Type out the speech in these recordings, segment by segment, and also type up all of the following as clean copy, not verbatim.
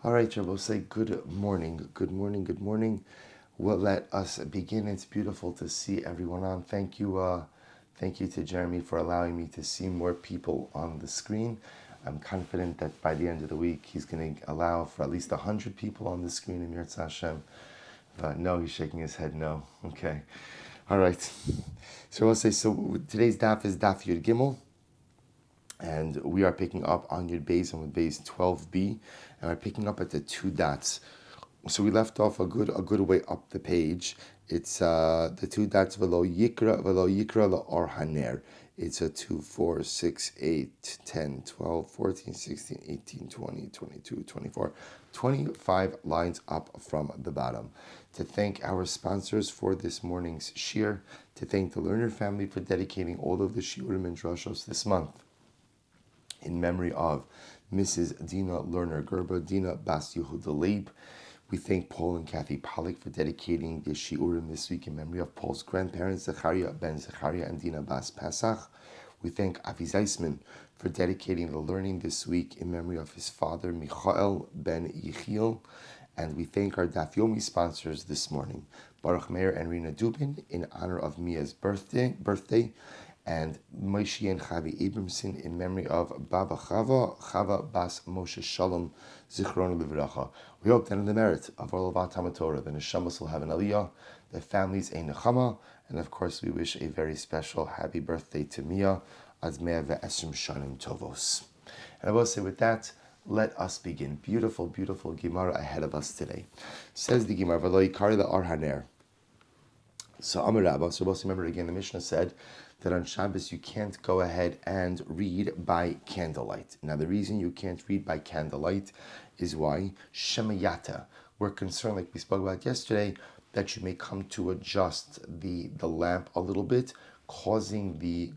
All right, Rabbi, say good morning, good morning, good morning. Well, let us begin. It's beautiful to see everyone on. Thank you to Jeremy for allowing me to see more people on the screen. I'm confident that by the end of the week, he's going to allow for at least 100 people on the screen in Yirtzeh Hashem. No, he's shaking his head no. Okay. All right. So I'll say, so today's daf is daf Yud Gimel. And we are picking up on Yud Beis and with Beis 12b, and we're picking up at the two dots. So we left off a good way up the page. It's the two dots velo yikra la or haner. It's a 2, 4, 6, 8, 10, 12, 14, 16, 18, 20, 22, 24, 25 lines up from the bottom. To thank our sponsors for this morning's shir, to thank the Learner family for dedicating all of the shiurim and drashos this month in memory of Mrs. Dina Lerner Gerber, Dina Bas Yehuda Leib. We thank Paul and Kathy Pollack for dedicating the shiurim this week in memory of Paul's grandparents, Zechariah ben Zechariah and Dina Bas Pesach. We thank Avi Zeisman for dedicating the learning this week in memory of his father, Michael ben Yechiel. And we thank our Daf Yomi sponsors this morning, Baruch Meir and Rina Dubin, in honor of Mia's birthday, and Moshe and Chavi Abramson in memory of Baba Chava Bas Moshe Shalom Zichron Livracha. We hope that in the merit of all of our Talmud Torah, the Neshamas will have an aliyah, the families a nechama, and of course we wish a very special happy birthday to Mia, Az Mea Ve'esrim Shanim Tovos. And I will say with that, let us begin. Beautiful, beautiful Gemara ahead of us today. Says the Gemara, V'lo yikari la'or haner. So Amar Rabba, so we'll remember again, the Mishnah said that on Shabbos you can't go ahead and read by candlelight. Now the reason you can't read by candlelight is why? Shemayata. We're concerned, like we spoke about yesterday, that you may come to adjust the lamp a little bit, causing the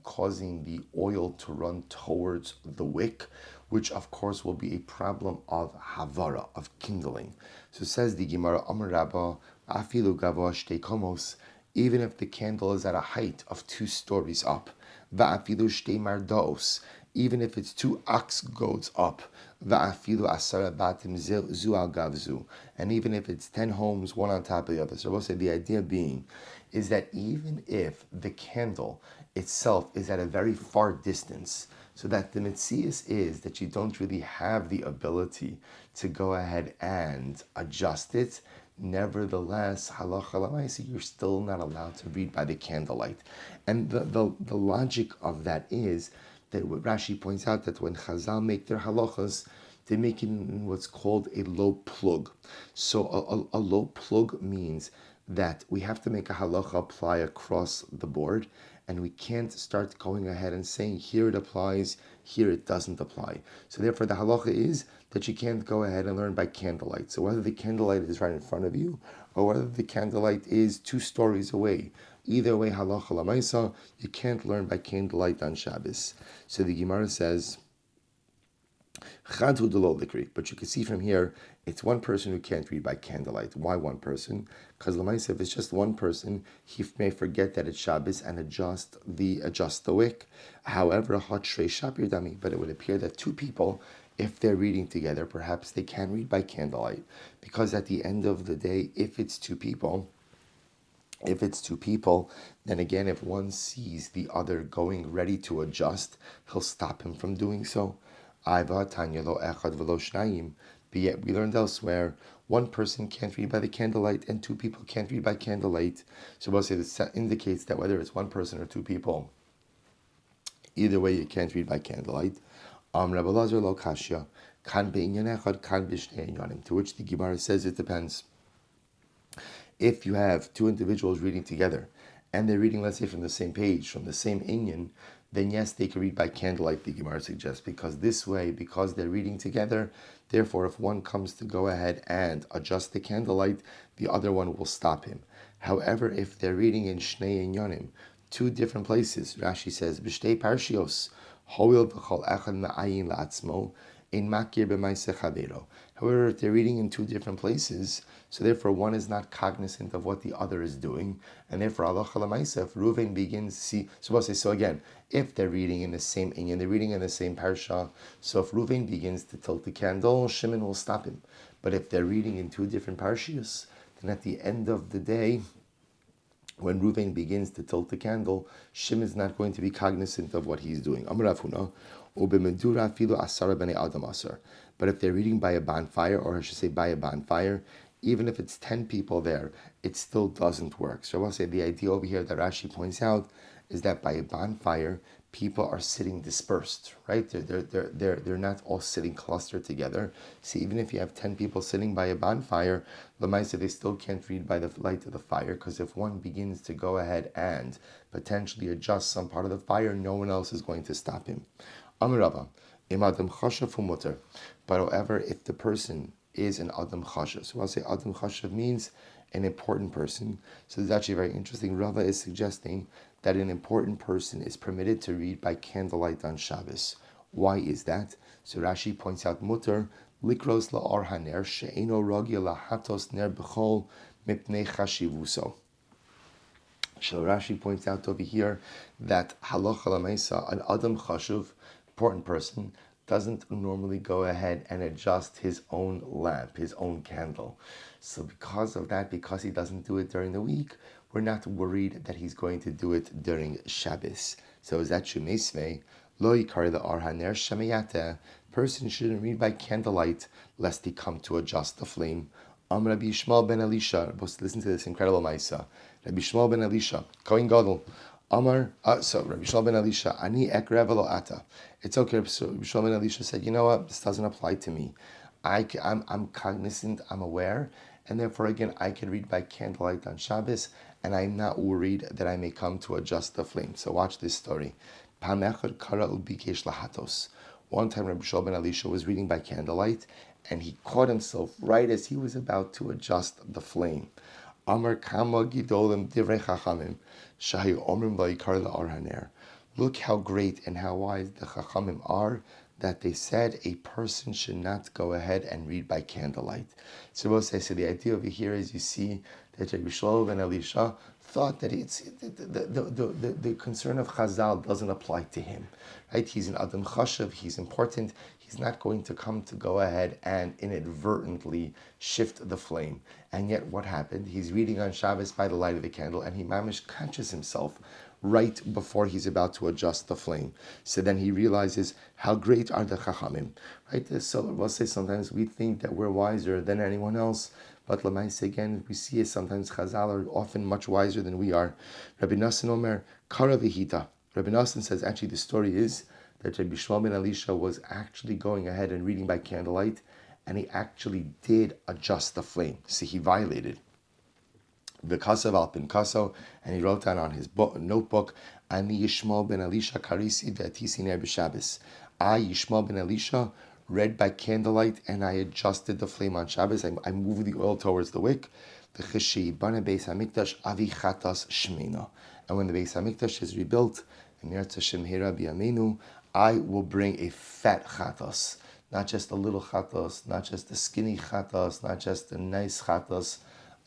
oil to run towards the wick, which of course will be a problem of havara, of kindling. So says the Gemara, Amar Rabba, Afilu gavoa shtei komos, even if the candle is at a height of 2 stories up, va'afilu shtei mardos, even if it's 2 ox goads up, va'afilu asara batim zu al gavzu, and even if it's 10 homes, one on top of the other. So we'll say the idea being is that even if the candle itself is at a very far distance, so that the mitzias is that you don't really have the ability to go ahead and adjust it, nevertheless, halacha l'maisa, you're still not allowed to read by the candlelight. And the logic of that is that what Rashi points out, that when Chazal make their halachas, they make it in what's called a low plug. So a low plug means that we have to make a halacha apply across the board, and we can't start going ahead and saying here it applies, here it doesn't apply. So therefore the halacha is that you can't go ahead and learn by candlelight. So whether the candlelight is right in front of you or whether the candlelight is 2 stories away, either way, halacha l'maisa, you can't learn by candlelight on Shabbos. So the Gemara says, but you can see from here, it's one person who can't read by candlelight. Why one person? Because l'maisa, if it's just one person, he may forget that it's Shabbos and adjust the wick. However, but it would appear that 2 people, if they're reading together, perhaps they can read by candlelight, because at the end of the day, if it's two people, then again, if one sees the other going ready to adjust, he'll stop him from doing so. But yet we learned elsewhere, one person can't read by the candlelight and 2 people can't read by candlelight. So we'll say this indicates that whether it's one person or 2 people, either way you can't read by candlelight. To which the Gemara says it depends. If you have 2 individuals reading together and they're reading, let's say, from the same page, from the same inyan, then yes, they can read by candlelight, the Gemara suggests, because this way, because they're reading together, therefore if one comes to go ahead and adjust the candlelight, the other one will stop him. However, if they're reading in Shnei Inyanim, 2 different places, Rashi says, B'shtei parshios, hoil v'chol echad ma'ayin la'atzmo, ein makir b'maiseh chavero. However, if they're reading in 2 different places, so therefore one is not cognizant of what the other is doing, and therefore halacha l'maiseh, if Reuven begins to see, so again, if they're reading in the same inyan, they're reading in the same parsha, so if Reuven begins to tilt the candle, Shimon will stop him. But if they're reading in two different parshias, then at the end of the day, when Reuven begins to tilt the candle, Shimon is not going to be cognizant of what he's doing. But if they're reading by a bonfire, or I should say by a bonfire, even if it's 10 people there, it still doesn't work. So I want to say the idea over here that Rashi points out is that by a bonfire, people are sitting dispersed, right? They're not all sitting clustered together. See, even if you have 10 people sitting by a bonfire, Lamaisa, they still can't read by the light of the fire, because if one begins to go ahead and potentially adjust some part of the fire, no one else is going to stop him. Amirava, im adam chashav mutter. But however, if the person is an adam chashav, so I'll say adam chashav means an important person. So it's actually very interesting. Rava is suggesting that an important person is permitted to read by candlelight on Shabbos. Why is that? So Rashi points out, mutter likros la'or haner she'eno rogya lahatos ner b'chol mipnei chashivuso. So Rashi points out over here that halacha l'maisa, an adam chashuv, important person, doesn't normally go ahead and adjust his own lamp, his own candle. So because of that, because he doesn't do it during the week, we're not worried that he's going to do it during Shabbos. So is that Shumesve? Lo yikar the arhaner shamayate. Person shouldn't read by candlelight lest he come to adjust the flame. Rabbi Shmuel ben Elisha. Listen to this incredible Maisa. Rabbi Shmuel ben Elisha, Kohen Gadol. Rabbi Shmuel ben Elisha, Ani ekrev lo ata. It's okay. So Rabbi Shmuel ben Elisha said, you know what? This doesn't apply to me. I'm cognizant, I'm aware, and therefore again I can read by candlelight on Shabbos, and I'm not worried that I may come to adjust the flame. So watch this story. One time Rabbi Shmuel ben Elisha was reading by candlelight, and he caught himself right as he was about to adjust the flame. Amar kama gidolim divrei chachamim shahi omrim lo yikar la'or haner. Look how great and how wise the chachamim are, that they said a person should not go ahead and read by candlelight. So the idea over here is, you see that Rabbi Shmuel ben Elisha thought that it's the concern of Chazal doesn't apply to him, right? He's an Adam Chashav, he's important, he's not going to come to go ahead and inadvertently shift the flame. And yet what happened? He's reading on Shabbos by the light of the candle, and he mamish conscious himself right before he's about to adjust the flame. So then he realizes how great are the Chachamim, right? So we'll say sometimes we think that we're wiser than anyone else, but Lamaisa again, we see it sometimes Chazal are often much wiser than we are. Rabbi Nassan Omer, Kara Vihita. Rabbi Nassan says actually the story is that Rabbi Shmuel ben Elisha was actually going ahead and reading by candlelight, and he actually did adjust the flame. So he violated V'kasav al pinkaso, and he wrote down on his notebook, Ani Yishmael ben Elisha karisi v'atisi ner b'Shabbos. I, Yishmael ben Elisha, read by candlelight, and I adjusted the flame on Shabbos. I moved the oil towards the wick. V'cheshi bana beis hamikdash avi chatas shmeina. And when the Beis Hamikdash is rebuilt, I will bring a fat chatas, not just a little chatas, not just a skinny chatas, not just a nice chatas,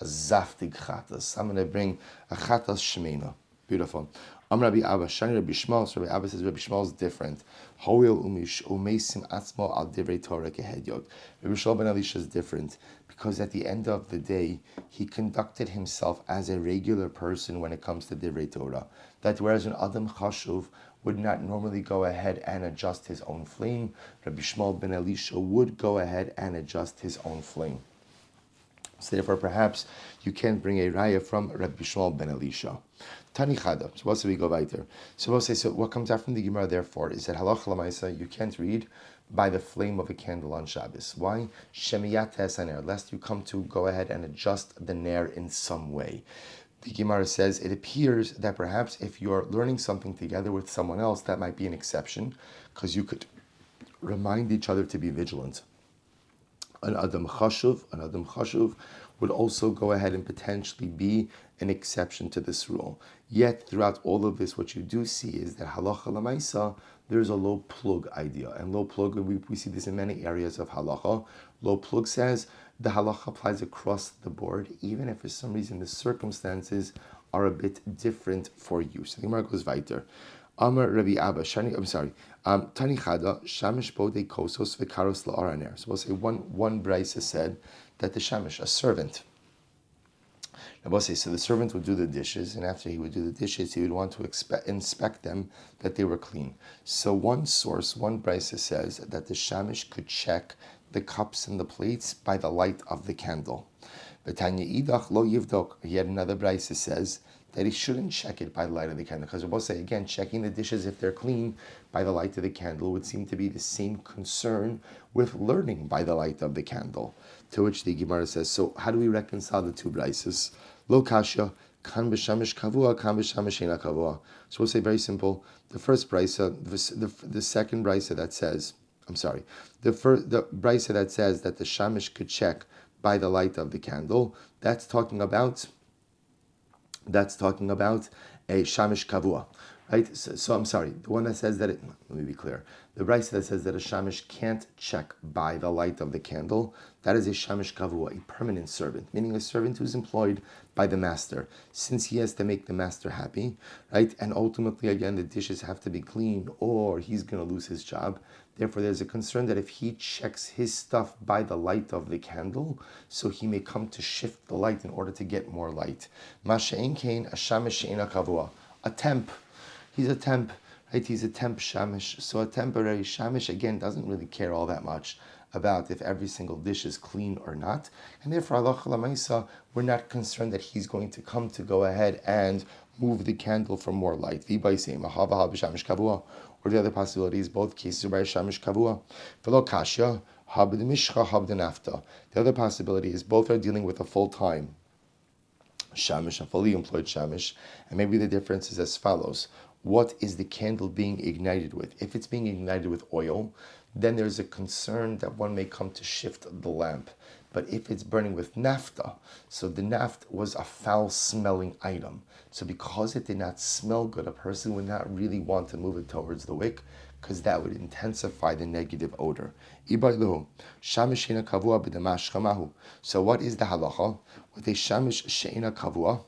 a zaftig chatas. I'm going to bring a chatas shmeina. Beautiful. Rabbi Abba, Shani Rabbi Shmuel. So Rabbi Abba says Rabbi Shmuel is different. Hoil umeisim atzmo al divrei Torah kehedyot. Rabbi Shmuel ben Elisha is different because at the end of the day, he conducted himself as a regular person when it comes to divrei Torah. That whereas an Adam Chashuv would not normally go ahead and adjust his own flame, Rabbi Shmuel ben Elisha would go ahead and adjust his own flame. So therefore, perhaps you can't bring a raya from Rabbi Shmuel ben Elisha. Tani Chada. So what do we go weiter? So we'll say, so what comes out from the Gemara, therefore, is that halacha l'maisa, you can't read by the flame of a candle on Shabbos. Why? Shemiyat haner, lest you come to go ahead and adjust the ner in some way. The Gemara says it appears that perhaps if you're learning something together with someone else, that might be an exception, because you could remind each other to be vigilant. An Adam Chashuv would also go ahead and potentially be an exception to this rule. Yet, throughout all of this, what you do see is that halacha l'maisa, there's a low plug idea. And low plug, we see this in many areas of halacha. Low plug says the halacha applies across the board, even if for some reason the circumstances are a bit different for you. So the Gemara goes weiter. Amar Rabbi Abba, Shani, I'm sorry. Tani Chada, Shamish Bode Kosos Vikaros La'araner. So we'll say one Brisa said that the Shamish, a servant. Now we'll say, so the servant would do the dishes, and after he would do the dishes, he would want to inspect them that they were clean. So one source, one Brisa says that the Shamish could check the cups and the plates by the light of the candle. Tanya Idach Lo Yivdok. Yet another Brisa says that he shouldn't check it by the light of the candle. Because we'll say again, checking the dishes if they're clean by the light of the candle would seem to be the same concern with learning by the light of the candle. To which the Gemara says, so how do we reconcile the two Brises? Lo kasha, kan b'shamish kavua, kan b'shamish ena kavua. So we'll say very simple. The first Brisa, the second Brisa that says, I'm sorry, the Brisa that says that the shamish could check by the light of the candle, that's talking about a shamish kavua, right? So I'm sorry, the one that says that let me be clear. The Brisa that says that a shamish can't check by the light of the candle, that is a shamish kavua, a permanent servant, meaning a servant who's employed by the master, since he has to make the master happy, right? And ultimately, again, the dishes have to be clean, or he's going to lose his job. Therefore, there's a concern that if he checks his stuff by the light of the candle, so he may come to shift the light in order to get more light. Masha'en kain a shamish she'ena kavua, a temp. He's a temp, right? He's a temp shamish. So a temporary shamish, again, doesn't really care all that much about if every single dish is clean or not. And therefore, halacha l'maisa, we're not concerned that he's going to come to go ahead and move the candle for more light. Or the other possibility is both cases are by shamish kavua. V'lo kasha, habd mishcha, habd nafta. The other possibility is both are dealing with a full-time shamish, a fully employed shamish, and maybe the difference is as follows. What is the candle being ignited with? If it's being ignited with oil, then there's a concern that one may come to shift the lamp. But if it's burning with naphtha, so the naphtha was a foul-smelling item. So because it did not smell good, a person would not really want to move it towards the wick, because that would intensify the negative odor. So what is the halacha with a shamish she'ena kavua?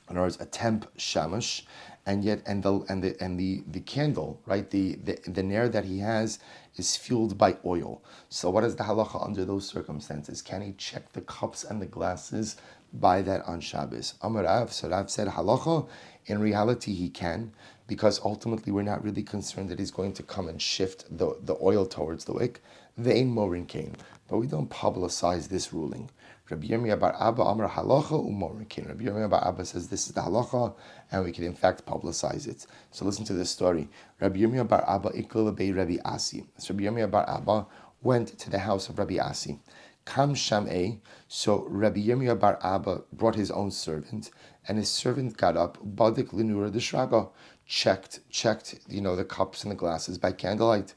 In other words, a temp shamish, and the candle, right? The nair that he has is fueled by oil. So what is the halacha under those circumstances? Can he check the cups and the glasses by that on Shabbos? Amar Rav, so Rav said halacha. In reality, he can, because ultimately we're not really concerned that he's going to come and shift the oil towards the wick. Ve'ein morin kain, but we don't publicize this ruling. Rabbi Yirmiyah bar Abba Amar halacha u'morin kain. Rabbi Yirmiyah bar Abba says this is the halacha, and we can in fact publicize it. So listen to this story. Rabbi Yirmiyah bar Abba ikla bei Rabbi Asi. So Rabbi Yirmiyah bar Abba went to the house of Rabbi Asi. Kam Sham'ei, so Rabbi Yirmiyah bar Abba brought his own servant, and his servant got up, badik linura deshraga, checked, the cups and the glasses by candlelight.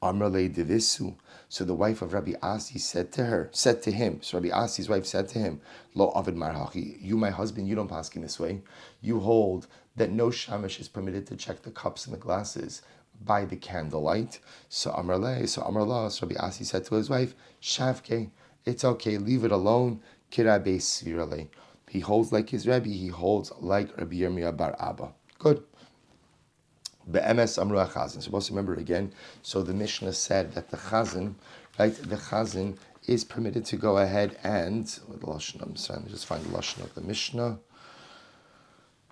Amrle devisu. So the wife of Rabbi Asi said to him, so Rabbi Asi's wife said to him, Lo avid marhachi, you my husband, you don't pass in this way. You hold that no shamish is permitted to check the cups and the glasses by the candlelight. So Amrla, so Rabbi Asi said to his wife, Shavke, it's okay, leave it alone. Kirabe svirale. He holds like his Rebbe, he holds like Rabbi Yirmiyah bar Abba. Good. Be'emes amru ha-chazan. Supposed to remember again. So the Mishnah said that the chazan, right? The chazan is permitted to go ahead and the lashon. I'm trying to just find the lashon of the Mishnah.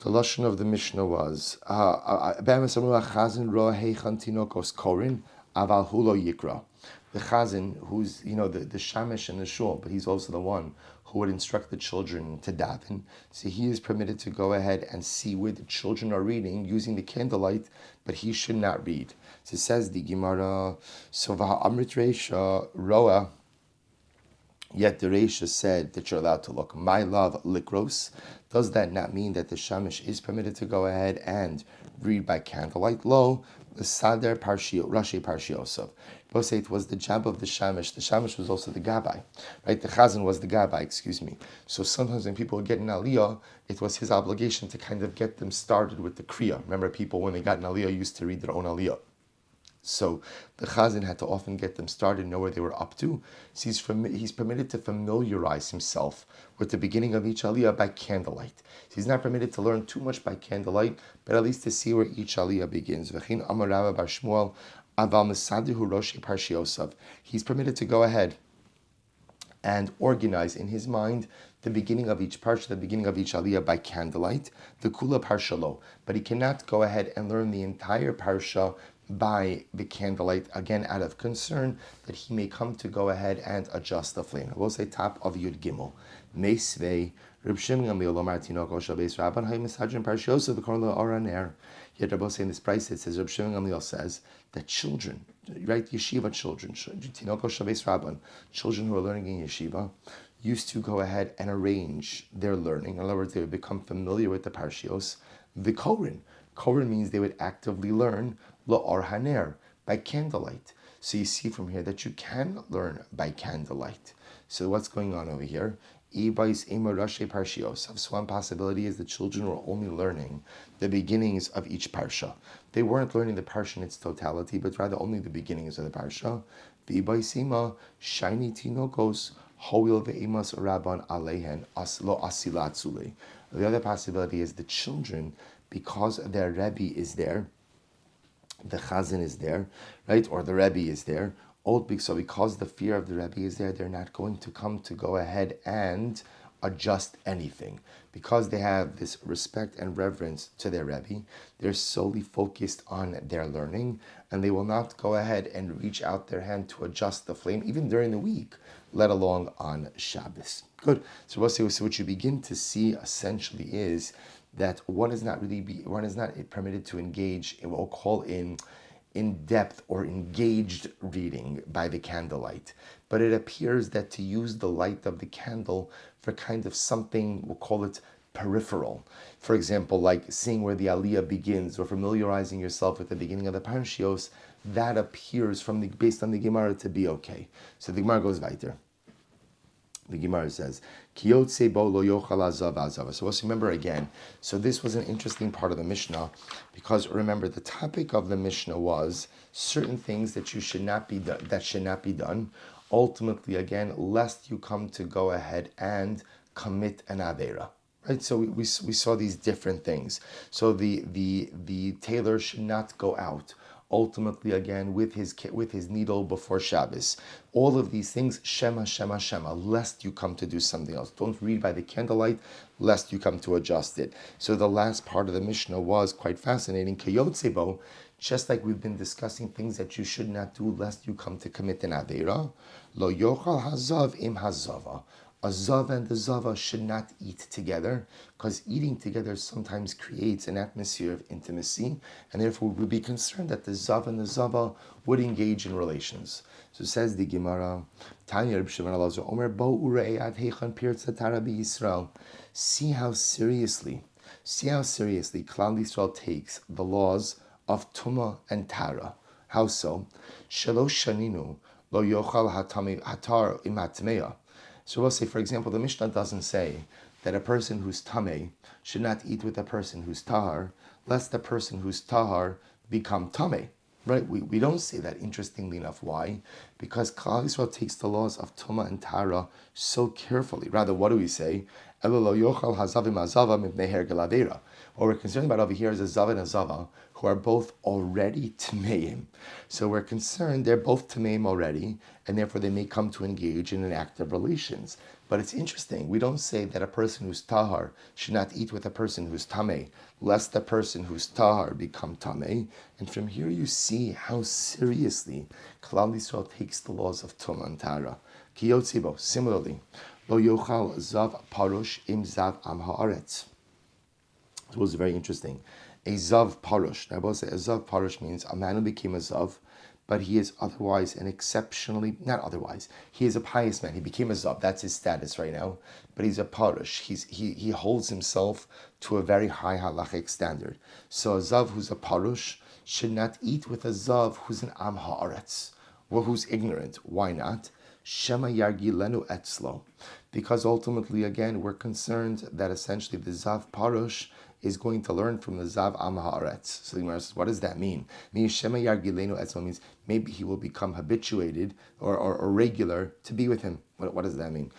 The lashon of the Mishnah was be'emes amru ha-chazan ro heichan tinokos korin aval hulo yikra. The chazan, who's the shamish in the shul, but he's also the one who would instruct the children to daven. So he is permitted to go ahead and see where the children are reading using the candlelight, but he should not read. So it says the Gemara, so v'ha'amrit reisha roa, yet the reisha said that you're allowed to look. My love, likros. Does that not mean that the shamish is permitted to go ahead and read by candlelight? Lo, the sader parshio, rashi parshiosav. Both say it was the job of the shamish. The shamish was also the gabbai, right? The chazan was the gabbai, excuse me. So sometimes when people would get an aliyah, it was his obligation to kind of get them started with the kriya. Remember, people when they got an aliyah used to read their own aliyah. So the Chazan had to often get them started, know where they were up to. So he's permitted to familiarize himself with the beginning of each Aliyah by candlelight. So he's not permitted to learn too much by candlelight, but at least to see where each Aliyah begins. V'chein amar Rabbi Shmuel aval mesadihu roshi parshiosav. He's permitted to go ahead and organize in his mind the beginning of each parsha, the beginning of each aliyah by candlelight, the kula parshalo. But he cannot go ahead and learn the entire parsha by the candlelight, again out of concern that he may come to go ahead and adjust the flame. I will say top of Yud Gimel. Meisvei, Reb Shimon Gamliel Omar Tinoko Shabbos Rabban Hay Misajin Parshiosa V'Korla Oraner. Yet Rabbi say in this price it says Reb Shimon Gamliel says that children, right, yeshiva children, Tinoko Shabbos Rabban, children who are learning in yeshiva, used to go ahead and arrange their learning. In other words, they would become familiar with the parshios. The korin means they would actively learn la'or haner, by candlelight. So you see from here that you can learn by candlelight. So what's going on over here? So one possibility is the children were only learning the beginnings of each parsha. They weren't learning the parsha in its totality, but rather only the beginnings of the parsha. Shiny tinokos hoil ve'imas rabban alehen lo asilatzule. The other possibility is the children, because their Rebbe is there, the Chazan is there, right, or the Rebbe is there, so because the fear of the Rebbe is there, they're not going to come to go ahead and adjust anything. Because they have this respect and reverence to their Rebbe, they're solely focused on their learning, and they will not go ahead and reach out their hand to adjust the flame, even during the week, let alone on Shabbos. Good. So what you begin to see essentially is that one is not permitted to engage in what we'll call in-depth or engaged reading by the candlelight. But it appears that to use the light of the candle for kind of something, we'll call it peripheral. For example, like seeing where the aliyah begins or familiarizing yourself with the beginning of the parshios, that appears based on the Gemara to be okay. So the Gemara goes weiter. The Gemara says, Kiyotse bo lo yochal azav azava. So let's remember again. So this was an interesting part of the Mishnah, because remember the topic of the Mishnah was certain things that should not be done. Ultimately, again, lest you come to go ahead and commit an avera. Right, so we saw these different things. So the tailor should not go out, ultimately again with his needle before Shabbos. All of these things, Shema, Shema, Shema, lest you come to do something else. Don't read by the candlelight, lest you come to adjust it. So the last part of the Mishnah was quite fascinating. Kayotsebo, just like we've been discussing things that you should not do lest you come to commit an Aveira. Lo yochal hazav im hazava. A zav and the zava should not eat together, because eating together sometimes creates an atmosphere of intimacy, and therefore we would be concerned that the zav and the zava would engage in relations. So says the Gemara, Tanya Reb Shimon Elazar Omer Bo Ure'at Heichan Pirtza Tara B'Yisrael. See how seriously Klal Yisrael takes the laws of Tumah and Tara. How so? Shalosh Shaninu Lo Yochal Hatar Imatmeya. So we'll say, for example, the Mishnah doesn't say that a person who's tameh should not eat with a person who's tahar, lest the person who's tahar become tameh. Right? We don't say that, interestingly enough. Why? Because Klal Yisrael takes the laws of Tumah and Tara so carefully. Rather, what do we say? What we're concerned about over here is a zav and a zava who are both already tameim. So we're concerned they're both tameim already, and therefore they may come to engage in an act of relations. But it's interesting, we don't say that a person who's tahar should not eat with a person who's tameh, lest the person who's tahar become tameh. And from here you see how seriously Klal Yisrael takes the laws of Tumah and Tara. Kiyotzibo, similarly, Lo yochal zav parush im zav am haaretz. It was very interesting. A zav parush. Now, I will say a zav parush means a man who became a zav, but he is otherwise an exceptionally, not otherwise, he is a pious man. He became a zav. That's his status right now. But he's a parush. He holds himself to a very high halachic standard. So a zav who's a parush should not eat with a zav who's an am haaretz, or who's ignorant. Why not? Shema yargi lenu etzlo. Because ultimately, again, we're concerned that essentially the zav parush is going to learn from the Zav Am Haaretz. So the Gemara says, what does that mean? Means maybe he will become habituated or regular to be with him. What does that mean?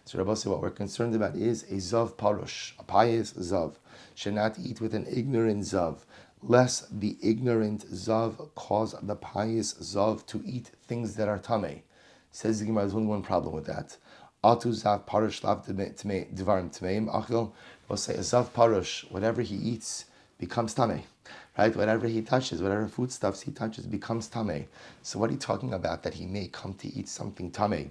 So Rabbi said, what we're concerned about is a Zav Parush, a pious Zav, should not eat with an ignorant Zav, lest the ignorant Zav cause the pious Zav to eat things that are Tameh. Says the Gemara, there's only one problem with that. Atu Zav Parush lav Devarim Tameim Achil. We'll say a Zav Parush, whatever he eats becomes Tameh. Right? Whatever he touches, whatever foodstuffs he touches becomes Tameh. So what are you talking about? That he may come to eat something Tameh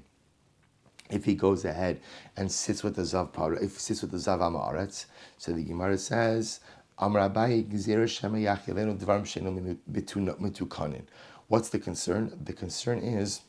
if he goes ahead and sits with the Zav Parush, if he sits with the Zav Am Haaretz. So the Gemara says, what's the concern? The concern is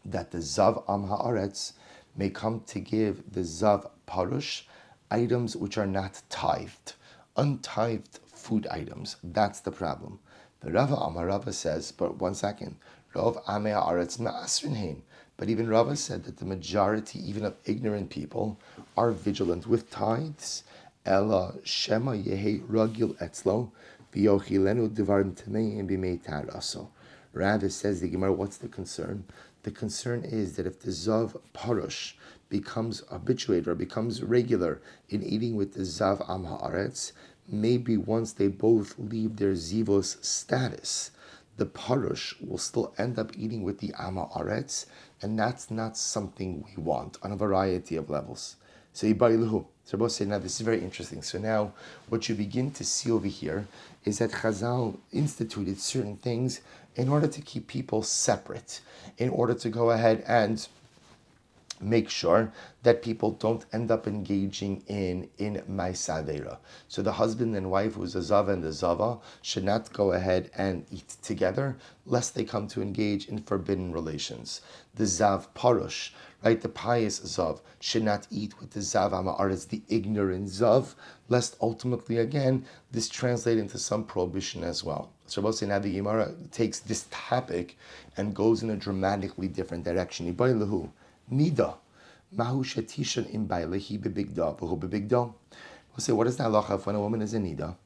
that the Zav Am Haaretz may come to give the Zav Parush items which are not tithed, untithed food items. That's the problem. The Rava says, but one second, Rav Am Haaretz ma'asrin hein. But even Rava said that the majority, even of ignorant people, are vigilant with tithes. Ella Shema Yehe Ragil Etzlo V'yochilenu Devarim Tameim B'mei Taraso. Rather, says the Gemara, what's the concern? The concern is that if the Zav Parush becomes habituated or becomes regular in eating with the Zav Am Haaretz, maybe once they both leave their Zivos status, the Parush will still end up eating with the Am Haaretz, and that's not something we want on a variety of levels. So Yibayiluhu. So Rabbi said, now this is very interesting. So now what you begin to see over here is that Chazal instituted certain things in order to keep people separate, in order to go ahead and make sure that people don't end up engaging in Ma'aseh. So the husband and wife, who's a Zava and the Zava, should not go ahead and eat together, lest they come to engage in forbidden relations. The Zav Parush, right, the pious Zav, should not eat with the Zav Am Haaretz, the ignorant Zav, lest ultimately, again, this translate into some prohibition as well. So Rabbi now the Gemara takes this topic and goes in a dramatically different direction. Ibaylahu. Nida. Mahu shetishan im bailehi bebigda v'hu bebigda. We'll say, what is the halacha if when a woman is a nida?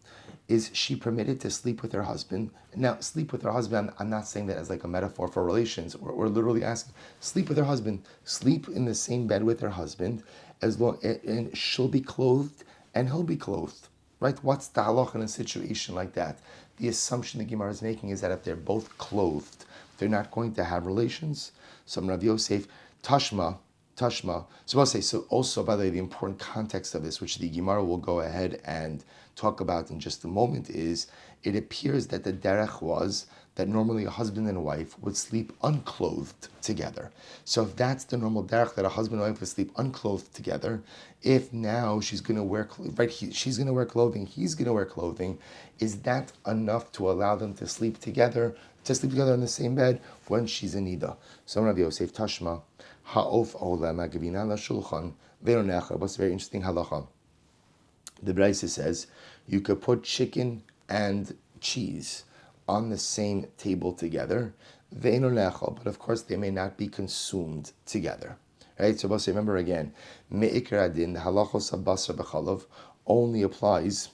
Is she permitted to sleep with her husband? Now, sleep with her husband, I'm not saying that as like a metaphor for relations. We're literally asking, sleep with her husband. Sleep in the same bed with her husband, as long and she'll be clothed and he'll be clothed. Right? What's the halacha in a situation like that? The assumption the Gemara is making is that if they're both clothed, they're not going to have relations. So Rav Yosef, Tashma. So I'll say, so also, by the way, the important context of this, which the Gemara will go ahead and talk about in just a moment, is it appears that the derech was that normally a husband and a wife would sleep unclothed together. So if that's the normal derech, that a husband and wife would sleep unclothed together, if now she's going to wear, she's going to wear clothing, he's going to wear clothing, is that enough to allow them to sleep together in the same bed when she's in nida? So Rabbi Yosef Tashma, Ha'of Olam Agavina La Shulchan Ve'onecha. What's a very interesting halacha? The Braisa says you could put chicken and cheese on the same table together, ve'onecha, but of course they may not be consumed together. Right? So remember again, Me'ikar Adin, the halachos of Basar B'chalav only applies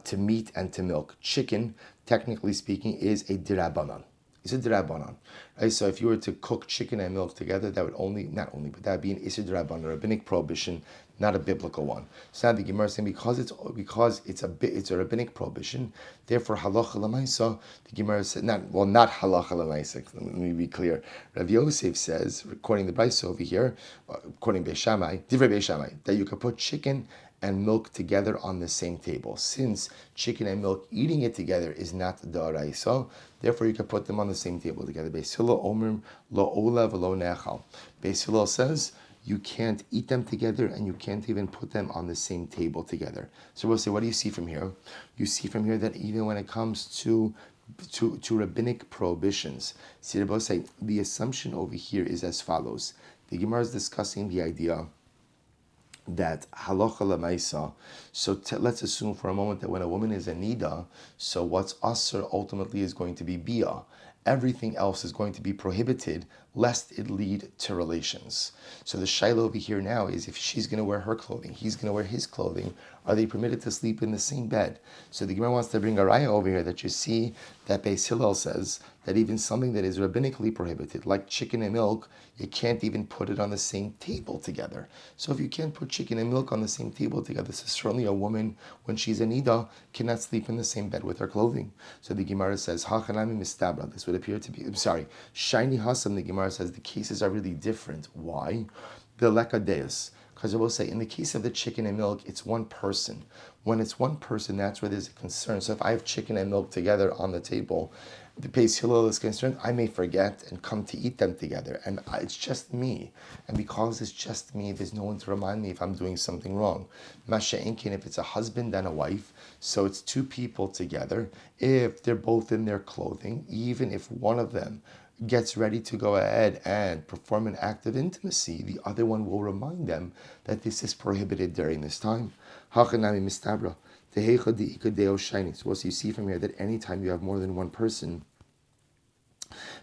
to meat and to milk. Chicken, technically speaking, is a dirabanan. It's a dirabanan, right? So if you were to cook chicken and milk together, that would that would be an isur dirabanan, a rabbinic prohibition, not a biblical one. So now the Gemara is saying because it's a rabbinic prohibition, therefore halacha l'maisa. The Gemara said not halacha l'maisa. Let me be clear. Rav Yosef says, according to the Brisa over here, according to Divrei Beis Shammai, that you could put chicken and milk together on the same table. Since chicken and milk, eating it together is not da'araisa, therefore you can put them on the same table together. Beis Hillel omer lo ola v'lo nechal. Beis Hillel says you can't eat them together and you can't even put them on the same table together. So we'll say, what do you see from here? You see from here that even when it comes to rabbinic prohibitions, see, we'll say the assumption over here is as follows. The Gemara is discussing the idea that halacha l'maisa. So let's assume for a moment that when a woman is a nida, so what's asr ultimately is going to be bia. Everything else is going to be prohibited, lest it lead to relations. So the shaila over here now is if she's going to wear her clothing, he's going to wear his clothing, are they permitted to sleep in the same bed? So the Gemara wants to bring a raya over here that you see that Beis Hillel says that even something that is rabbinically prohibited, like chicken and milk, you can't even put it on the same table together. So if you can't put chicken and milk on the same table together, so certainly a woman, when she's a nida, cannot sleep in the same bed with her clothing. So the Gemara says, Hachanami mistabra, this would appear to be, Shiny Hasam, the Gemara says the cases are really different. Why? The lekadeus. Because I will say, in the case of the chicken and milk, it's one person. When it's one person, that's where there's a concern. So if I have chicken and milk together on the table, the Beis Hillel is concerned, I may forget and come to eat them together. And it's just me. And because it's just me, there's no one to remind me if I'm doing something wrong. Masha'inkin, if it's a husband and a wife, so it's two people together. If they're both in their clothing, even if one of them gets ready to go ahead and perform an act of intimacy, the other one will remind them that this is prohibited during this time. Hachanami mistabra. So also you see from here that anytime you have more than one person,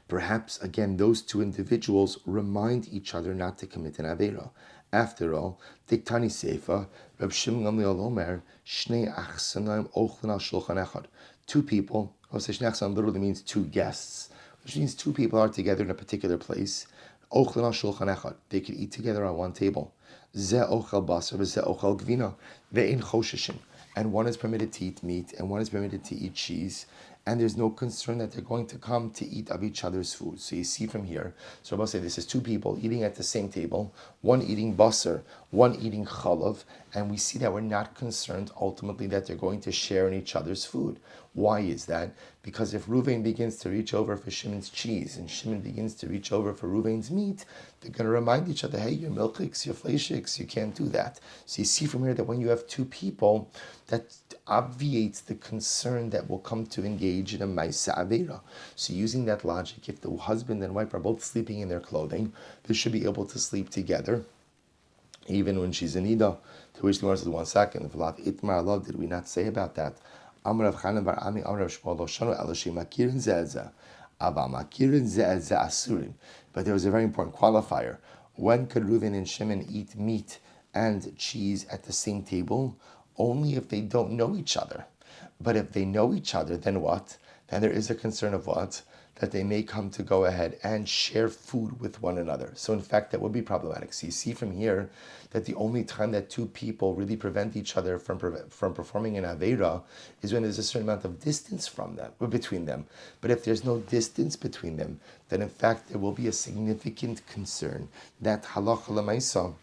perhaps again those two individuals remind each other not to commit an avera. After all, Diktani Seifa, Rabbi Shmuel Silber Omer, Shnei Achsanaim Ochlan al Shulchan Echad. Two people, Shnei Achsanaim literally means two guests, which means two people are together in a particular place. Ochlan al Shulchan Echad. They could eat together on one table. Ze ochel basar, ze ochel gvina. Ve'in choshishin. And one is permitted to eat meat, and one is permitted to eat cheese, and there's no concern that they're going to come to eat of each other's food. So you see from here, so Rabbi say this is two people eating at the same table, one eating basar, one eating chalav, and we see that we're not concerned ultimately that they're going to share in each other's food. Why is that? Because if Reuven begins to reach over for Shimon's cheese, and Shimon begins to reach over for Reuven's meat, they're going to remind each other, hey, you're milchiks, you're fleishiks, you can't do that. So you see from here that when you have two people, that obviates the concern that will come to engage in a Maisa Avera. So using that logic, if the husband and wife are both sleeping in their clothing, they should be able to sleep together, even when she's in Ida. To which the Gemara says, 1 second, Vlad Itmar love, did we not say about that? Amar Rav Chanan bar Ami, Amar Rav Shmuel lo shanu elashi makirin ze'ezeh. Ava makirin ze'ezeh asurin. But there was a very important qualifier. When could Reuven and Shimon eat meat and cheese at the same table? Only if they don't know each other. But if they know each other, then what? Then there is a concern of what? That they may come to go ahead and share food with one another. So in fact, that would be problematic. So you see from here that the only time that two people really prevent each other from performing an Aveira is when there's a certain amount of distance from them, or between them. But if there's no distance between them, then in fact there will be a significant concern that halacha l'maisa,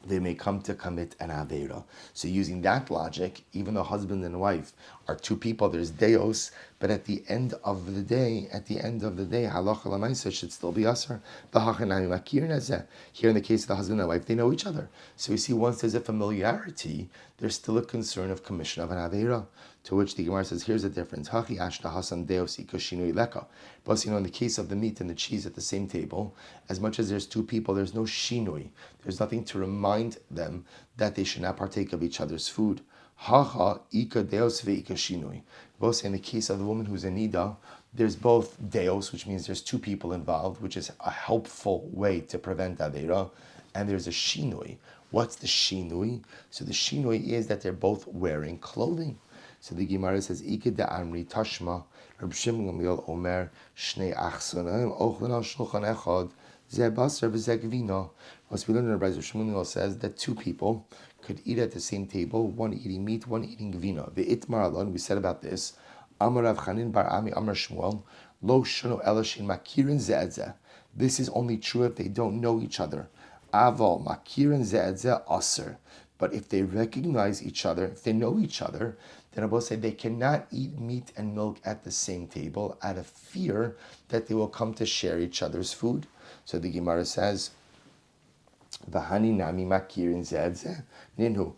they may come to commit an Aveira. So using that logic, even though husband and wife are two people, there's Deos, but at the end of the day, halacha l'maisa should still be asar. Here in the case of the husband and wife, they know each other. So we see once there's a familiarity, there's still a concern of commission of an Aveira. To which the Gemara says, here's the difference. But in the case of the meat and the cheese at the same table, as much as there's two people, there's no shinui. There's nothing to remind them that they should not partake of each other's food. Both in the case of the woman who's in nida, there's both deos, which means there's two people involved, which is a helpful way to prevent aveira, and there's a shinui. What's the shinui? So the shinui is that they're both wearing clothing. So the Gemara says, Iked da Amri Tashma, Rabbi Shmuel Omer, Shnei Achsanaim, Ochlan al Shulchan Echad, Ze Basar v'Ze Gvina. What we learned in Rabbi Shmuel says that two people could eat at the same table, one eating meat, one eating gvina. Ve'itmar alon, we said about this, Amar Rav Chanin bar Ami, Amar Shmuel, Lo shanu elashin makirin ze'edzeh. This is only true if they don't know each other. Aval makirin ze'edzeh aser. But if they recognize each other, if they know each other, then I will say they cannot eat meat and milk at the same table out of fear that they will come to share each other's food. So the Gemara says, V'hani nami makirin ze'edzeh ninhu.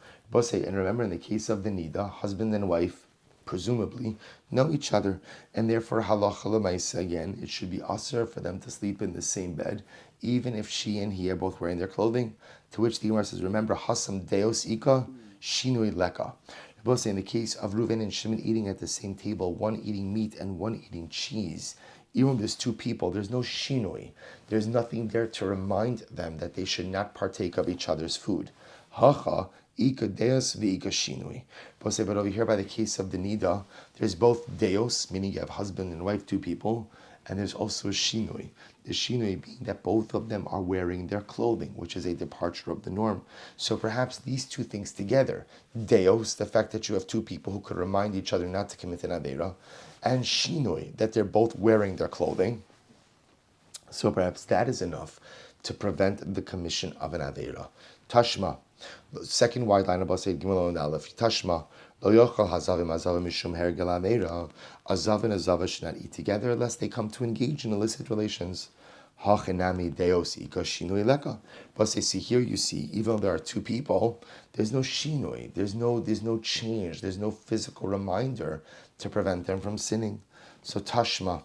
And remember, in the case of the nida, husband and wife presumably know each other, and therefore halacha l'maisa, again, it should be asr for them to sleep in the same bed, even if she and he are both wearing their clothing. To which the Gemara says, remember, hasam deos ika shinui leka. In the case of Reuven and Shimon eating at the same table, one eating meat and one eating cheese, even when there's two people, there's no shinoi. There's nothing there to remind them that they should not partake of each other's food. Hacha, ika deos v'ika shinoi. But over here, by the case of the nida, there's both deos, meaning you have husband and wife, two people, and there's also shinoi. The shinoi being that both of them are wearing their clothing, which is a departure of the norm. So perhaps these two things together, deos, the fact that you have two people who could remind each other not to commit an avera, and shinoi, that they're both wearing their clothing. So perhaps that is enough to prevent the commission of an avera. Tashma, second wide line above said Gimel and Aleph. Tashma, lo yochal hazavim hazavim mishum hergel avera. Azav and azava should not eat together lest they come to engage in illicit relations. Hachenami deos ika shinoi leka. But see here, you see, even though there are two people, there's no shinoi, there's no change, there's no physical reminder to prevent them from sinning. So tashma,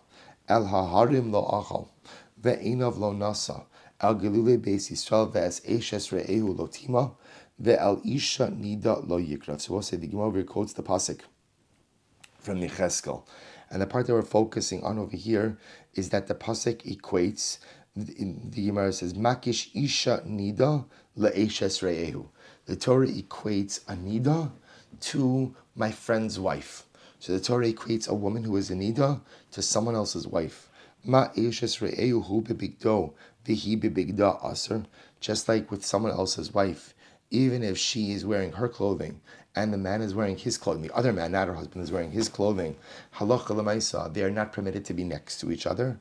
el haharim lo achal, ve'enav lo nasa, el gelule beis Yisrael ve'es eshes re'ehu lo tima, ve'el isha nida lo yikrav. So we'll say the Gemara quotes the pasuk from Yecheskel. And the part that we're focusing on over here is that the pasuk equates, the Gemara says, Makish Isha Nida Le'eshes Re'ehu. The Torah equates a Nida to my friend's wife. So the Torah equates a woman who is a Nida to someone else's wife. Ma Eshes Re'ehu hu bebigdo vihi bebigda aser. Just like with someone else's wife, even if she is wearing her clothing and the man is wearing his clothing, the other man, not her husband, is wearing his clothing, halacha l'maisa, they are not permitted to be next to each other.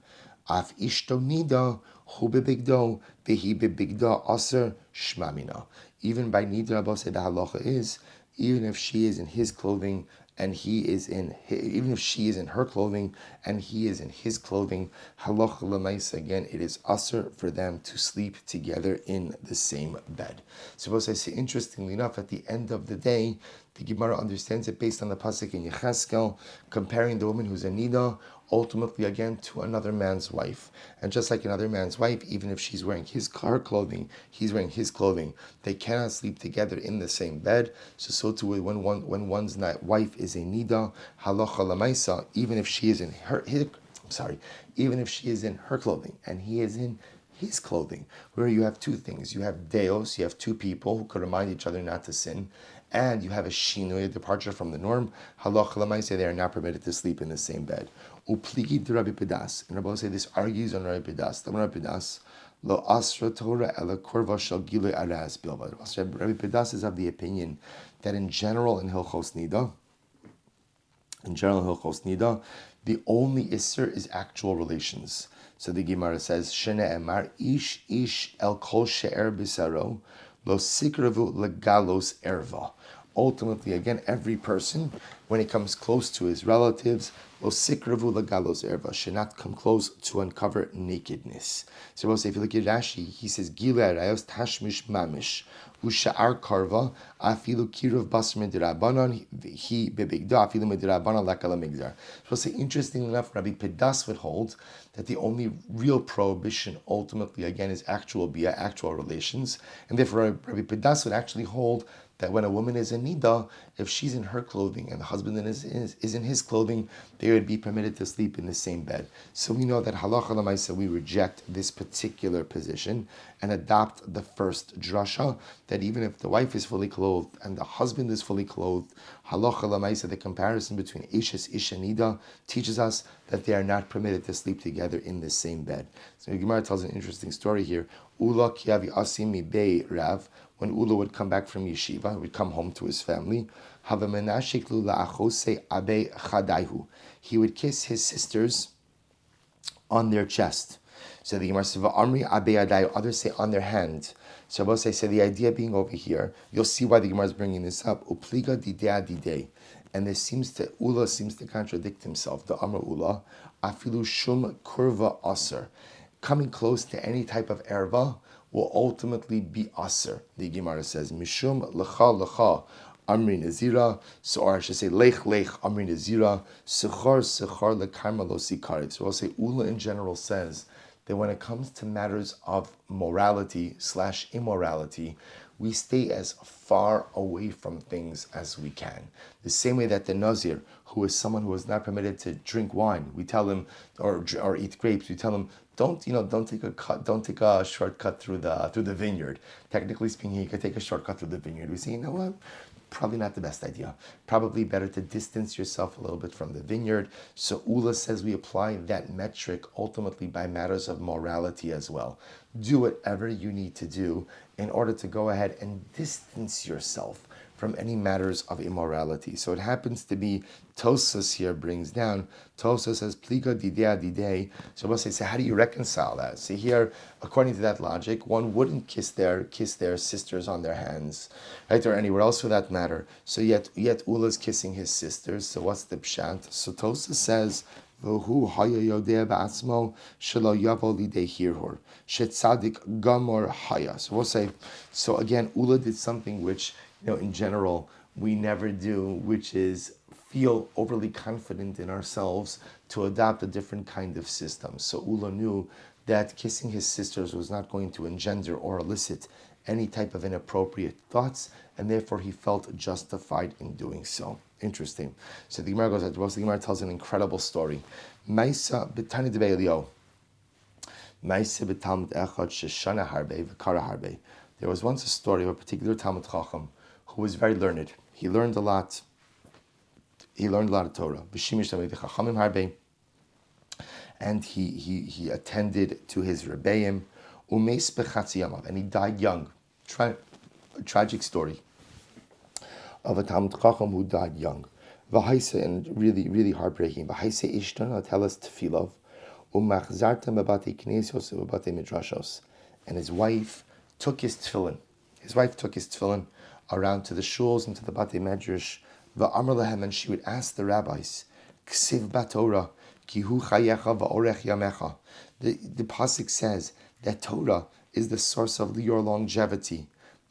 Af ishto nida hu bebigdo vehi bebigda aser shmamina. Even by nida, Rabbi said the halacha is, even if she is in his clothing and he is in his, even if she is in her clothing and he is in his clothing, halacha l'maisa, again, it is aser for them to sleep together in the same bed. Suppose I say, interestingly enough, at the end of the day, the Gemara understands it based on the pasuk in Yecheskel, comparing the woman who's a nida, ultimately again to another man's wife. And just like another man's wife, even if she's wearing her clothing, he's wearing his clothing, they cannot sleep together in the same bed. So too when one's wife is a nida, halacha l'maisa, even if she is in even if she is in her clothing and he is in his clothing, where you have two things. You have deos, you have two people who could remind each other not to sin, and you have a shinoi, a departure from the norm. Halacha l'maisa, they are not permitted to sleep in the same bed. Upligi de Rabbi Pedas, and Rabbi say this argues on Rabbi Pedas. Rabbi Pedas, lo asra Torah ela korva shel gilui aras bilvad. Rabbi Pedas is of the opinion that in general in Hilchos Nida, the only isser is actual relations. So the Gemara says, Shene Emar ish el kol she'er bisaro lo sikravu legalos erva. Ultimately, again, every person, when it comes close to his relatives, lo sikravu legalos erva, should not come close to uncover nakedness. So we'll say, if you look at Rashi, he says, Gilei arayos tashmish mamish. Usha'ar karva afilu kirov basar medirabanan he bebigda afilu medirabanan lakala migdar. So say, interestingly enough, Rabbi Pedas would hold that the only real prohibition ultimately again is actual bia, actual relations, and therefore Rabbi Pedas would actually hold that when a woman is in nida, if she's in her clothing and the husband is in his clothing, they would be permitted to sleep in the same bed. So we know that halacha l'maisa, we reject this particular position and adopt the first drasha, that even if the wife is fully clothed and the husband is fully clothed, halacha l'maisa, the comparison between ishes, isha, nida, teaches us that they are not permitted to sleep together in the same bed. So the Gemara tells an interesting story here. Ula kiavi asimi bei rav, when Ula would come back from yeshiva, he would come home to his family, he would kiss his sisters on their chest. So the Gemara says, others say on their hand. So both say the idea being over here, you'll see why the Gemara is bringing this up. Upliga didei didei. And Ula seems to contradict himself. The Amr Ula, afilu shum kurva aser. Coming close to any type of erva will ultimately be aser. The Gemara says, Mishum lecha amri nazira, or I should say lech amri nazira, sechar lekarma lo sikarit. So I'll say Ula in general says that when it comes to matters of morality / immorality, we stay as far away from things as we can. The same way that the Nazir, who is someone who is not permitted to drink wine, we tell him, or eat grapes, we tell him, don't take a shortcut through the vineyard. Technically speaking, you could take a shortcut through the vineyard. We say, you know what? Probably not the best idea. Probably better to distance yourself a little bit from the vineyard. So Ula says we apply that metric ultimately by matters of morality as well. Do whatever you need to do in order to go ahead and distance yourself from any matters of immorality. So it happens to be, Tosas here brings down, Tosas says, Pliga didea didei. So we'll say, so how do you reconcile that? See here, according to that logic, one wouldn't kiss their sisters on their hands, right, or anywhere else for that matter. So yet Ula's kissing his sisters. So what's the pshat? So Tosas says, V'hu haya yodea ba'atzmo shelo yavo lidei hirhor shetzadik gamor haya. So we'll say, so again, Ula did something which, in general, we never do, which is feel overly confident in ourselves to adopt a different kind of system. So Ula knew that kissing his sisters was not going to engender or elicit any type of inappropriate thoughts, and therefore he felt justified in doing so. Interesting. So the Gemara goes on. The Gemara tells an incredible story. Maisa b'tani debeilio. Maisa b'talmud echad sheshana harbe v'kara harbe. There was once a story of a particular Talmud Chacham who was very learned. He learned a lot. He learned a lot of Torah. B'shimish tamid chachamim harbe. And he attended to his rebbeim. Umeis bechatzi yamav. And he died young. A tragic story of a Talmud Chacham who died young. V'haisa, and really, really heartbreaking. V'haisa ishton atelas tefilov, umachzarta mebate knesios mebate midrashos. And his wife took his tefillin. Around to the shuls and to the bate medrash. V'amar lehem, and she would ask the rabbis, Ksiv batorah, ki hu chayecha v'orech yamecha. The pasuk says that Torah is the source of your longevity.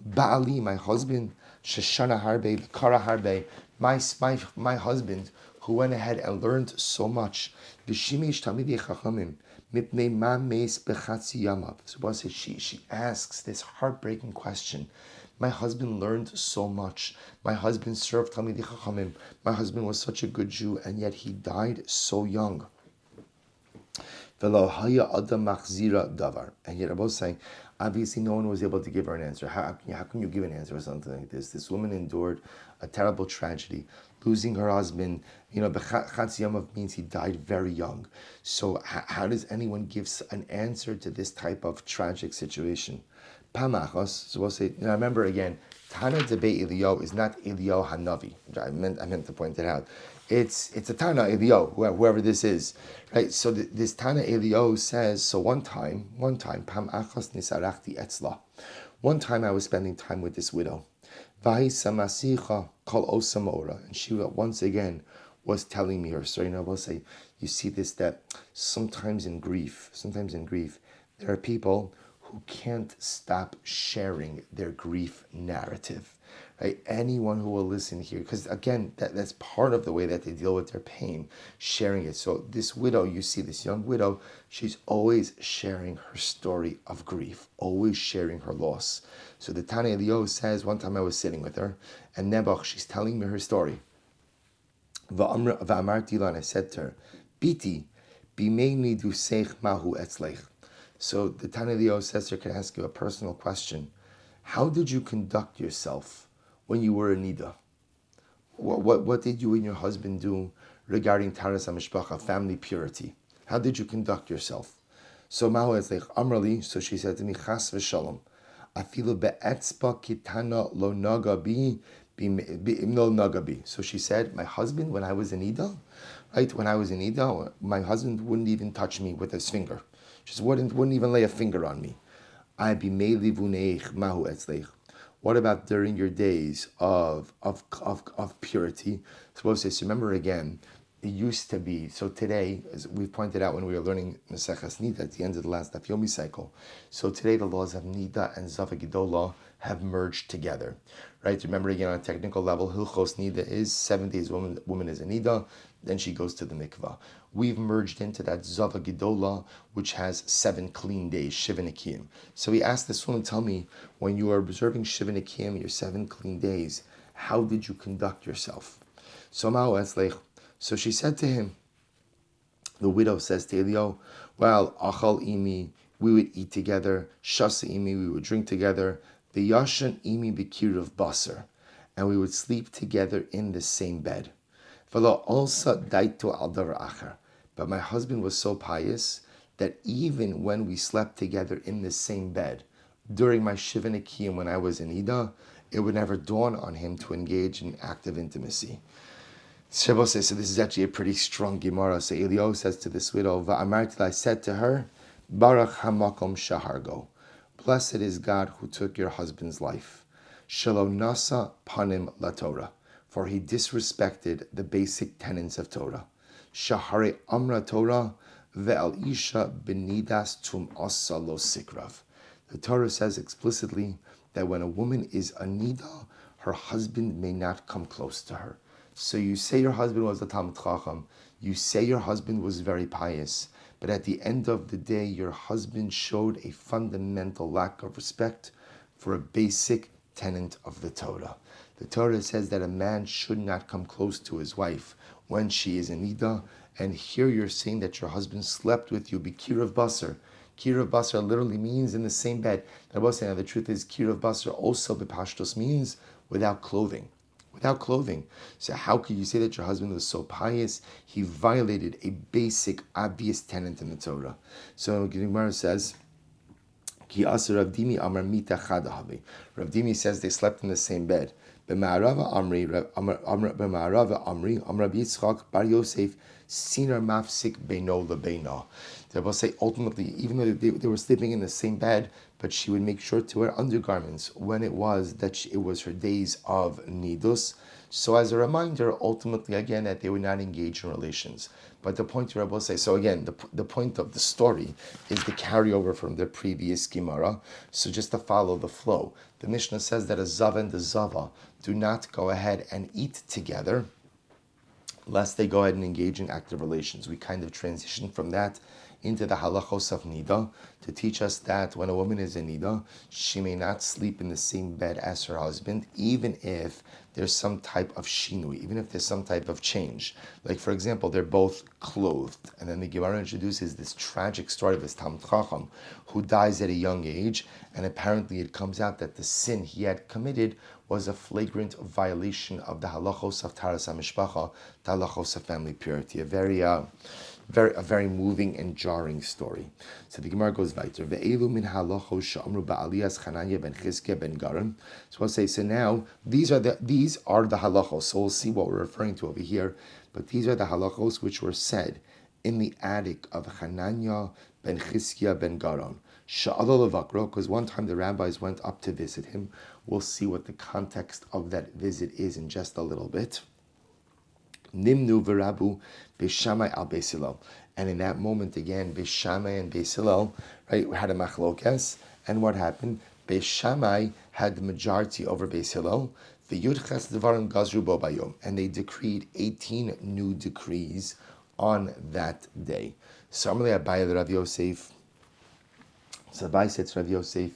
Ba'ali, my husband, sheshana harbe, kara harbe, my husband, who went ahead and learned so much. V'shimish tamidei chachamim, mipnei ma meis bechatzi yamav. So she asks this heartbreaking question. My husband learned so much. My husband served Talmidei Chachamim. My husband was such a good Jew, and yet he died so young. And yet Rabbi was saying, obviously no one was able to give her an answer. How can you give an answer for something like this? This woman endured a terrible tragedy, losing her husband. Bechatzi Yamav means he died very young. So how does anyone give an answer to this type of tragic situation? Pamachos, so we'll say, now remember again, Tana Debe Elio is not Elio Hanavi. I meant to point it out. It's a Tana Elio, whoever this is, right? So this Tana Elio says, so one time, Pamachos nisarachti etzla. One time I was spending time with this widow. Vahisamasicha kol osamora, and she once again was telling me her story. And I will say, you see this, that sometimes in grief, there are people who can't stop sharing their grief narrative, right? Anyone who will listen here, because again, that's part of the way that they deal with their pain, sharing it. So this widow, you see this young widow, she's always sharing her story of grief, always sharing her loss. So the Tana Elio says, one time I was sitting with her, and Nebuch, she's telling me her story. Va'amarti la, and I said to her, Biti, bimeini du seich mahu etzlech. So the Tana Elio says to her, can I ask you a personal question? How did you conduct yourself when you were in Nida? What did you and your husband do regarding Taras HaMishpacha, family purity? How did you conduct yourself? So Mahu Etzlech Amrali, so she said to me, Chas v'shalom, afilu be'etzpa kitana lo naga bi, no naga bi. So she said, my husband, when I was in Nida, right, my husband wouldn't even touch me with his finger. Just wouldn't even lay a finger on me. What about during your days of purity? So remember again, it used to be, so today, as we pointed out when we were learning Maseches Nida at the end of the last Daf Yomi cycle, so today the laws of Nida and Zava Gedolah have merged together. Right? Remember again, on a technical level, Hilchos Nida is 7 days woman is a Nida, then she goes to the mikvah. We've merged into that Zava Gidola, which has 7 clean days, Shiva Nikiyim. So he asked this woman, tell me, when you are observing Shiva Nikiyim, your 7 clean days, how did you conduct yourself? So she said to him, the widow says to Elio, well, achal imi, we would eat together, shasa imi, we would drink together, the yashan imi bikir of basar, and we would sleep together in the same bed. But my husband was so pious that even when we slept together in the same bed, during my Shiva Nikiyim when I was in Ida, it would never dawn on him to engage in active intimacy. Shabbos says, so this is actually a pretty strong Gemara. So Elio says to this widow, I said to her, Baruch hamakom shahargo. Blessed is God who took your husband's life. Shelo nasa panim la Torah. For he disrespected the basic tenets of Torah. Shahare amra Torah ve'al isha benidas tum asa lo sikrav. The Torah says explicitly that when a woman is a nida, her husband may not come close to her. So you say your husband was a Talmid Chacham, you say your husband was very pious, but at the end of the day, your husband showed a fundamental lack of respect for a basic tenet of the Torah. The Torah says that a man should not come close to his wife when she is in Nida, and here you're saying that your husband slept with you, be Kirav Basar. Kirav Basar literally means in the same bed. Now, the truth is, Kirav Basar also, B'Pashtos, means without clothing. Without clothing. So how could you say that your husband was so pious? He violated a basic, obvious tenet in the Torah. So Gemara says, Ki asar Rav Dimi amar mita chadahavi. Rav Dimi says they slept in the same bed. B'ma'arava amri, Rabbi Yitzchak bar Yosef, sinar mafsik beino lebeino. They will say ultimately, even though they were sleeping in the same bed, but she would make sure to wear undergarments when it was that it was her days of nidus. So as a reminder, ultimately again, that they would not engage in relations. But the point Rabbi will say, so again, the point of the story is the carryover from the previous Gemara. So just to follow the flow, the Mishnah says that a Zava and a Zava do not go ahead and eat together, lest they go ahead and engage in active relations. We kind of transition from that into the halachos of nida to teach us that when a woman is in nida, she may not sleep in the same bed as her husband, even if there's some type of shinui, even if there's some type of change. Like, for example, they're both clothed, and then the Gemara introduces this tragic story of this Talmid Chacham who dies at a young age, and apparently it comes out that the sin he had committed was a flagrant violation of the halachos of Taras HaMishpacha, the halachos of family purity. A very moving and jarring story. So the Gemara goes weiter. Ve'elu min halachos she'amru ba'aliyas Chananya ben Chizkiah ben Garan. So I'll say, so now these are the halachos. So we'll see what we're referring to over here. But these are the halachos which were said in the attic of Chananya ben Chizkiah ben Garan. Sha'ala levakro, because one time the rabbis went up to visit him. We'll see what the context of that visit is in just a little bit. Nimnu v'rabu b'shamai al Beis Hillel. And in that moment again, Beis Shammai and Beis Hillel, right, had a machlokes. And what happened? Beis Shammai had the majority over Beis Hillel. The Yudches Devarim Gazru Bo Bayom. And they decreed 18 new decrees on that day. So Amalei Abaye Rav Yosef. So Abaye said to Rav Yosef,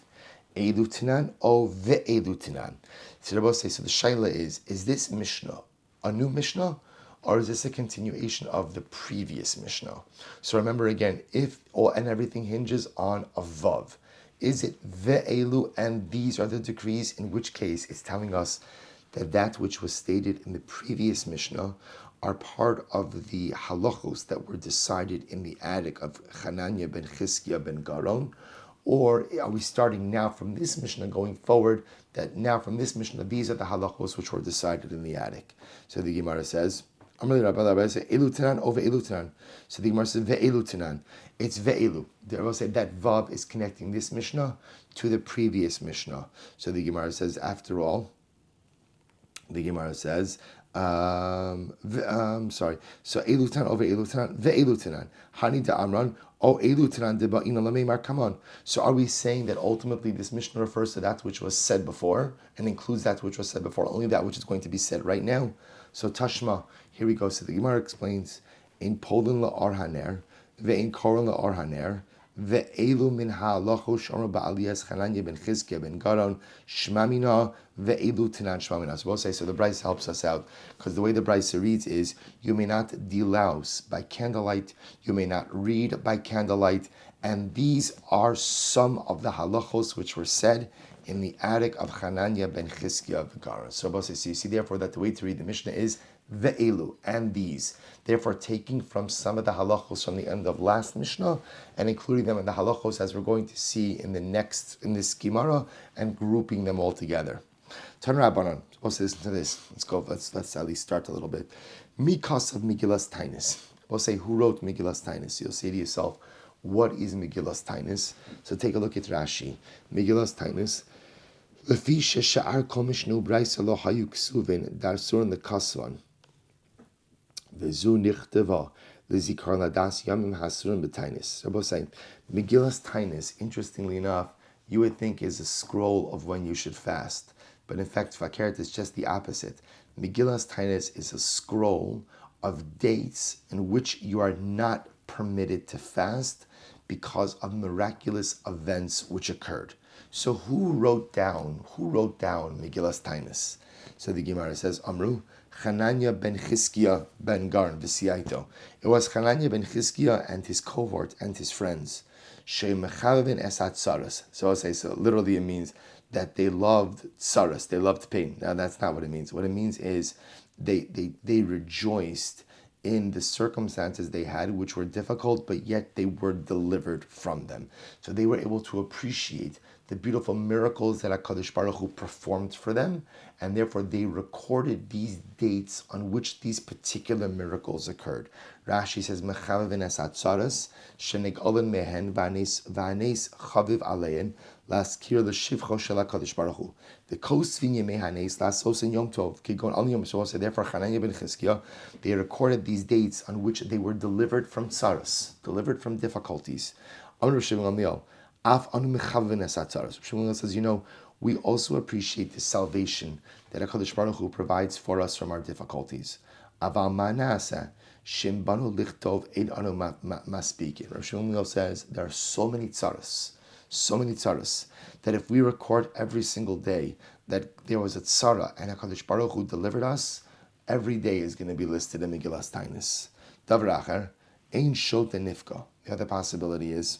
Eilu Tanan o ve'eilu Tanan. So Rabbi says, so the shaila is this Mishnah a new Mishnah, or is this a continuation of the previous Mishnah? So remember again, if all and everything hinges on a vav, is it ve'elu and these are the decrees? In which case, it's telling us that which was stated in the previous Mishnah are part of the halachos that were decided in the attic of Chananya ben Chizkiah ben Garon. Or are we starting now from this Mishnah going forward, that now from this Mishnah, these are the halachos which were decided in the attic? So the Gemara says, so the Gemara says, ve'elu tanan. It's ve'elu. The Rabbi said that vav is connecting this Mishnah to the previous Mishnah. So the Gemara says, after all, The Gemara says, sorry. So Elutan over Elutan, Ve'elutanan. Hani da Amran, O Elutanan de Ba'ina Lameimar. Come on. So are we saying that ultimately this Mishnah refers to that which was said before and includes that which was said before, only that which is going to be said right now? So Tashma, here we go. So the Gemara explains, in Poland la Arhaner, Ve'in Koran la Arhaner, Ve'elu min ha'alocho shomer ba'aliyas Chananya ben Chizkiah ben Garon shmamina ve'elu tinan shmamina. So we'll say, so the Bryce helps us out, because the way the Bryce reads is, you may not delouse by candlelight, you may not read by candlelight, and these are some of the halachos which were said in the attic of Chananya ben Chizkiah ben Garon. So we'll say, so you see therefore that the way to read the Mishnah is ve'elu, and these. Therefore, taking from some of the halachos from the end of last Mishnah and including them in the halachos as we're going to see in this Gemara, and grouping them all together. Turn Rabbanan. Let's listen to this. Let's go. Let's at least start a little bit. Mikas of Megillas Tainis. We'll say, who wrote Megillas Tainis? You'll say to yourself, what is Megillas Tainis? So take a look at Rashi. Megillas Tainis. Lefi shesha'ar kol mishnu brayso lo hayu ksuvin darsur lekasvan. Vezu nichteva lezikar ladas yamim hasurim b'tainis. So both saying, Megillas Tainis, interestingly enough, you would think is a scroll of when you should fast. But in fact, Fakert is just the opposite. Megillas Tainis is a scroll of dates in which you are not permitted to fast because of miraculous events which occurred. So who wrote down Megillas Tainis? So the Gemara says, Amru, Chananya ben Chizkiah ben Garn v'siyaito. It was Chananya ben Chizkiah and his cohort and his friends. She'mechavin esat tsaras. So I'll say, so literally it means that they loved tsaras, they loved pain. Now that's not what it means. What it means is they rejoiced in the circumstances they had, which were difficult, but yet they were delivered from them. So they were able to appreciate the beautiful miracles that HaKadosh Baruch Hu performed for them, and therefore they recorded these dates on which these particular miracles occurred. Rashi says, Mechaviv esat tzaras, shenegolen mehen v'anes chaviv alein, laskir l'shivcho shel HaKadosh Baruch Hu. The kosvin yemei hanes lasos in Yom Tov, kigon al Yom Tov. So therefore, Chananya ben Chizkiah, they recorded these dates on which they were delivered from tzaras, delivered from difficulties. Amr Shimon Gamliel, Af anu mechavin esat tzaras. Shmuel says, we also appreciate the salvation that HaKadosh Baruch Hu provides for us from our difficulties. Aval ma'nasa shimbanu lichtov eid anu maspikin. Rav Shmuel says there are so many tzaras, that if we record every single day that there was a tzara and HaKadosh Baruch Hu delivered us, every day is going to be listed in Megillas Tainis. Davar acher, ein shot nifka. The other possibility is,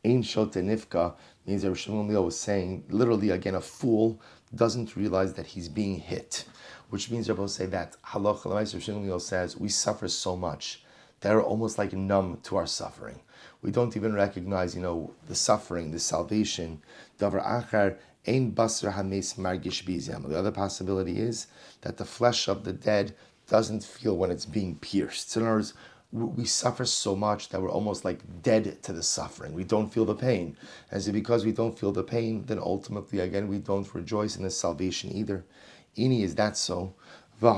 ein shot nifka means that Rav Shmuel was saying, literally again, a fool doesn't realize that he's being hit. Which means Rabbi will say that Halach Rav Shmuel says we suffer so much that we're almost like numb to our suffering. We don't even recognize, the suffering, the salvation. Davar achar ein basar hames margish bizem. The other possibility is that the flesh of the dead doesn't feel when it's being pierced. So in other words, we suffer so much that we're almost like dead to the suffering. We don't feel the pain. And so because we don't feel the pain, then ultimately, again, we don't rejoice in the salvation either. Ini, is that so? So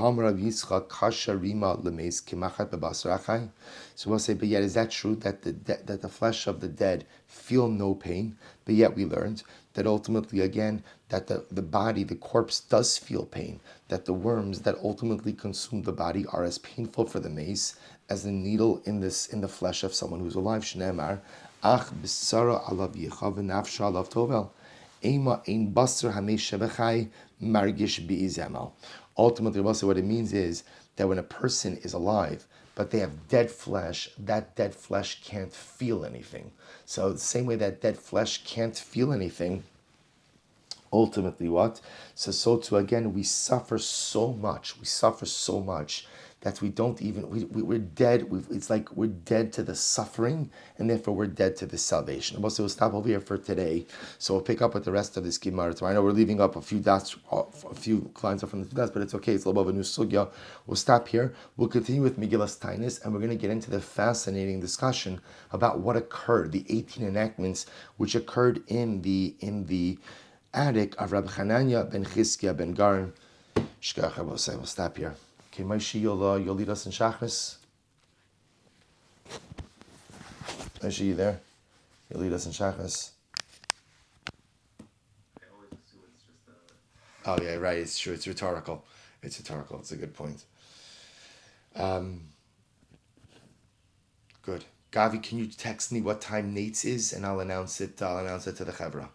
we'll say, but yet is that true that the flesh of the dead feel no pain? But yet we learned that ultimately, again, that the body, the corpse does feel pain, that the worms that ultimately consume the body are as painful for the mace as the needle in the flesh of someone who's alive. Shneimar, ach b'sara alav yichav v'nafsha alav tovel. Ema ein basar hamesh shebechai margish bi'izemal. Ultimately, what it means is that when a person is alive, but they have dead flesh, that dead flesh can't feel anything. So the same way that dead flesh can't feel anything, ultimately what? So too, again, we suffer so much that we don't even, we're dead. It's like we're dead to the suffering, and therefore we're dead to the salvation. We'll stop over here for today. So we'll pick up with the rest of this Gemara tomorrow. I know we're leaving up a few lines up from the dots, but it's okay. It's a little bit of a new sugya. We'll stop here. We'll continue with Megillas Tainis, and we're going to get into the fascinating discussion about what occurred, the 18 enactments which occurred in the attic of Rabbi Hananya ben Chizkiah ben Garin. Shkach Rabosai. We'll stop here. Okay, Moshe, you'll lead us in Shachris. Moshe, you there? You'll lead us in Shachris. Oh yeah, right. It's true. It's rhetorical. It's rhetorical. It's a good point. Good. Gavi, can you text me what time Nate's is, and I'll announce it. I'll announce it to the Chevra.